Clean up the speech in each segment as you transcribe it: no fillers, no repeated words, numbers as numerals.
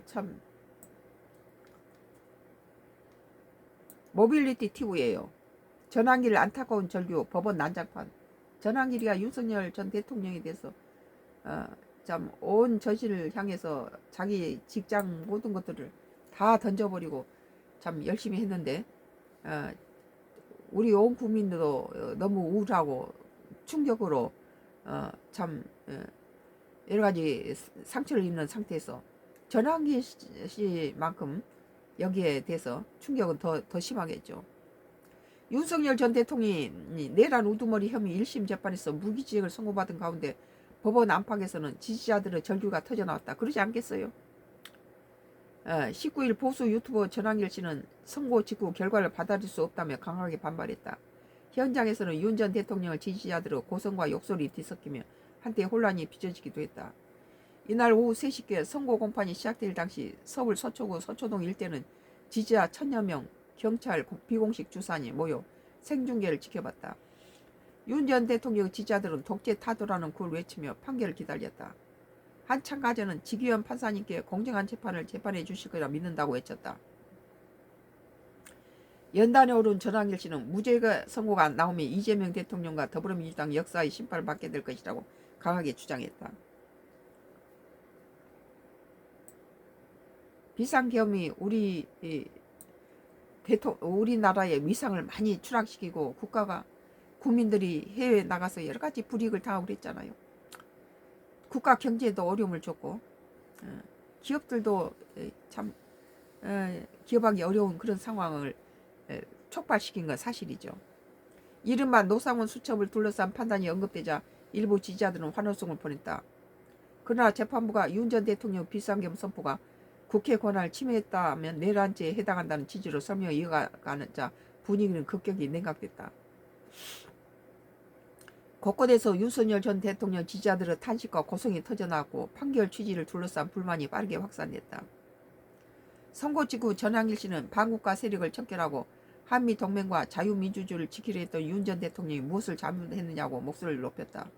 참 모빌리티 TV예요. 전환길 안타까운 절규 법원 난장판. 전환길이가 윤석열 전 대통령에 대해서 참 온 전시를 향해서 자기 직장 모든 것들을 다 던져버리고 참 열심히 했는데 어, 우리 온 국민들도 너무 우울하고 충격으로 참 여러 가지 상처를 입는 상태에서 전환기 씨만큼 여기에 대해서 충격은 더 심하겠죠. 윤석열 전 대통령이 내란 우두머리 혐의 1심 재판에서 무기징역을 선고받은 가운데 법원 안팎에서는 지지자들의 절규가 터져나왔다. 그러지 않겠어요? 19일 보수 유튜버 전환길 씨는 선고 직후 결과를 받아들일 수 없다며 강하게 반발했다. 현장에서는 윤 전 대통령을 지지자들의 고성과 욕설이 뒤섞이며 한때 혼란이 빚어지기도 했다. 이날 오후 3시께 선고 공판이 시작될 당시 서울 서초구 서초동 일대는 지지자 1000여 명, 경찰 비공식 주산이 모여 생중계를 지켜봤다. 윤 전 대통령 지지자들은 독재 타도라는 구를 외치며 판결을 기다렸다. 한 참가자는 지기현 판사님께 공정한 재판을 재판해 주실 거라 믿는다고 외쳤다. 연단에 오른 전환길 씨는 무죄가 선고가 나오면 이재명 대통령과 더불어민주당 역사의 심판을 받게 될 것이라고 강하게 주장했다. 비상계엄이 우리나라의 위상을 많이 추락시키고 국가가 국민들이 해외에 나가서 여러 가지 불이익을 당하고 그랬잖아요. 국가 경제에도 어려움을 줬고 기업들도 참 기업하기 어려운 그런 상황을 촉발시킨 건 사실이죠. 이른바 노상원 수첩을 둘러싼 판단이 언급되자 일부 지지자들은 환호성을 보냈다. 그러나 재판부가 윤 전 대통령 비상계엄 선포가 국회 권한을 침해했다면 내란죄에 해당한다는 취지로 설명을 이어가자 분위기는 급격히 냉각됐다. 곳곳에서 윤석열 전 대통령 지지자들의 탄식과 고성이 터져나왔고 판결 취지를 둘러싼 불만이 빠르게 확산됐다. 선고 직후 전환길 씨는 반국가 세력을 척결하고 한미동맹과 자유민주주의를 지키려 했던 윤 전 대통령이 무엇을 잘못했느냐고 목소리를 높였다.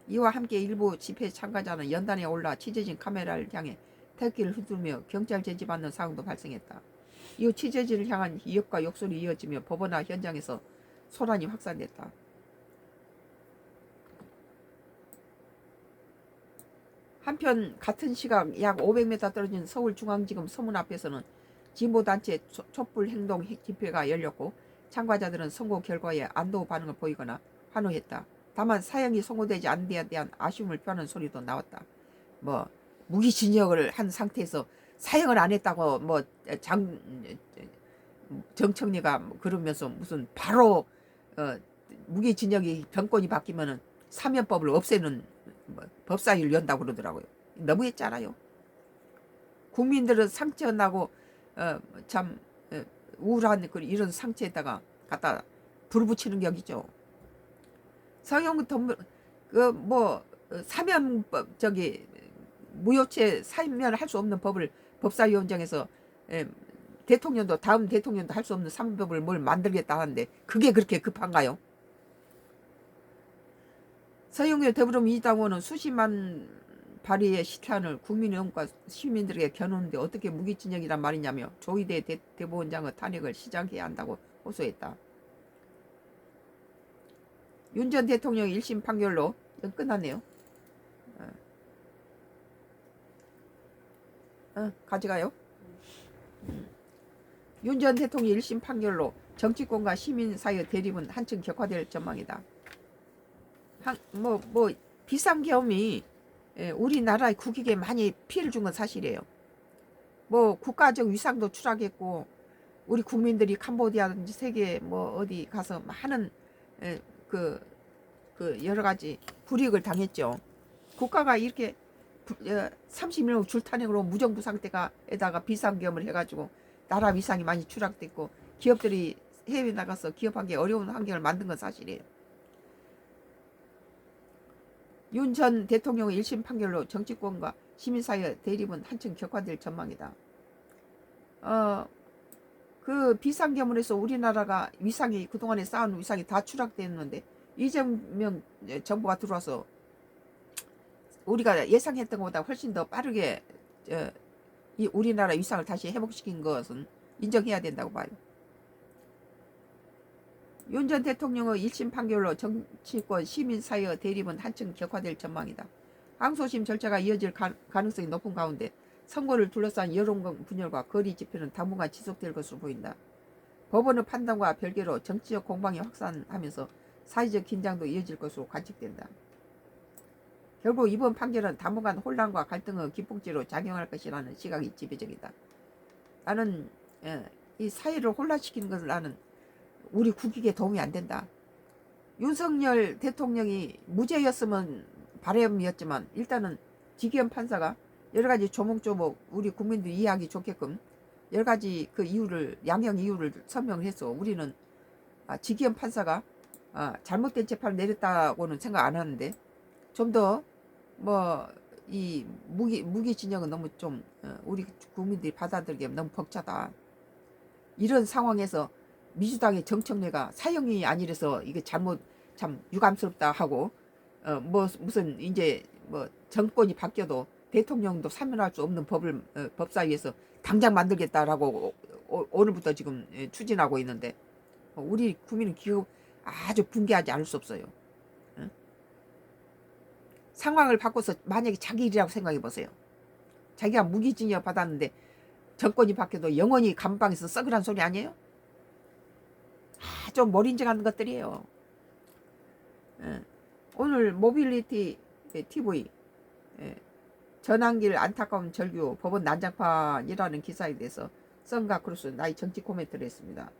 이와 함께 일부 집회 참가자는 연단에 올라 취재진 카메라를 향해 태극기를 휘두르며 경찰 제지받는 상황도 발생했다. 이후 취재진을 향한 위협과 욕설이 이어지며 법원 앞 현장에서 소란이 확산됐다. 한편 같은 시각 약 500m 떨어진 서울중앙지검 서문 앞에서는 진보단체 촛불행동 집회가 열렸고 참가자들은 선고 결과에 안도 반응을 보이거나 환호했다. 다만 사형이 선고되지 않은 데에 대한 아쉬움을 표하는 소리도 나왔다. 무기징역을 한 상태에서 사형을 안 했다고 정청래가 그러면서 무슨 바로 무기징역이 정권이 바뀌면은 사면법을 없애는 법사위를 연다고 그러더라고요. 너무했잖아요. 국민들은 상처나고 참 우울한 이런 상처에다가 갖다 불 붙이는 격이죠. 성형 사면법 무효체 사면을 할 수 없는 법을 법사위원장에서 대통령도 다음 대통령도 할 수 없는 사면법을 뭘 만들겠다 하는데 그게 그렇게 급한가요? 서영교 더불어민주당 의원은 수십만 발의의 시탄을 국민의원과 시민들에게 겨누는데 어떻게 무기징역이란 말이냐며 조희대 대법원장의 탄핵을 시작해야 한다고 호소했다. 윤 전 대통령 1심 판결로 끝났네요. 가져가요. 윤 전 대통령 1심 판결로 정치권과 시민사회 대립은 한층 격화될 전망이다. 비상계엄이 우리나라의 국익에 많이 피해를 준 건 사실이에요. 국가적 위상도 추락했고 우리 국민들이 캄보디아든지 세계 어디 가서 많은 여러 가지 불이익을 당했죠. 국가가 이렇게 30년 줄탄핵으로 무정부 상태에다가 비상계엄을 해가지고 나라 위상이 많이 추락됐고 기업들이 해외 나가서 기업하기 어려운 환경을 만든 건 사실이에요. 윤 전 대통령의 1심 판결로 정치권과 시민사회 대립은 한층 격화될 전망이다. 그 비상계엄으로 우리나라가 위상이 그동안에 쌓은 위상이 다 추락됐는데 이재명 정부가 들어와서 우리가 예상했던 것보다 훨씬 더 빠르게 이 우리나라 위상을 다시 회복시킨 것은 인정해야 된다고 봐요. 윤 전 대통령의 1심 판결로 정치권 시민 사이의 대립은 한층 격화될 전망이다. 항소심 절차가 이어질 가능성이 높은 가운데 선고를 둘러싼 여론 분열과 거리 집회는 당분간 지속될 것으로 보인다. 법원의 판단과 별개로 정치적 공방이 확산하면서 사회적 긴장도 이어질 것으로 관측된다. 결국 이번 판결은 당분간 혼란과 갈등의 기폭제로 작용할 것이라는 시각이 지배적이다. 나는 이 사회를 혼란시키는 것을 나는 우리 국익에 도움이 안 된다. 윤석열 대통령이 무죄였으면 바람이었지만 일단은 지기현 판사가 여러 가지 조목조목 우리 국민들이 이해하기 좋게끔 여러 가지 그 이유를 양형 이유를 설명을 해서 우리는 지기현 판사가 잘못된 재판을 내렸다고는 생각 안 하는데 좀 더 뭐 이 무기 진영은 너무 좀 우리 국민들이 받아들이기에 너무 벅차다. 이런 상황에서 민주당의 정청래가 사형이 아니라서 이게 잘못 참 유감스럽다 하고 뭐 무슨 이제 뭐 정권이 바뀌어도 대통령도 사면할 수 없는 법을 법사위에서 당장 만들겠다라고 오늘부터 지금 추진하고 있는데 우리 국민은 아주 분개하지 않을 수 없어요. 상황을 바꿔서 만약에 자기 일이라고 생각해 보세요. 자기가 무기징역 받았는데 정권이 바뀌어도 영원히 감방에서 썩으란 소리 아니에요? 좀 머리인증하는 것들이에요. 오늘 모빌리티 TV 전환길 안타까운 절규 법원 난장판이라는 기사에 대해서 썬가 크루스 나의 정치 코멘트를 했습니다.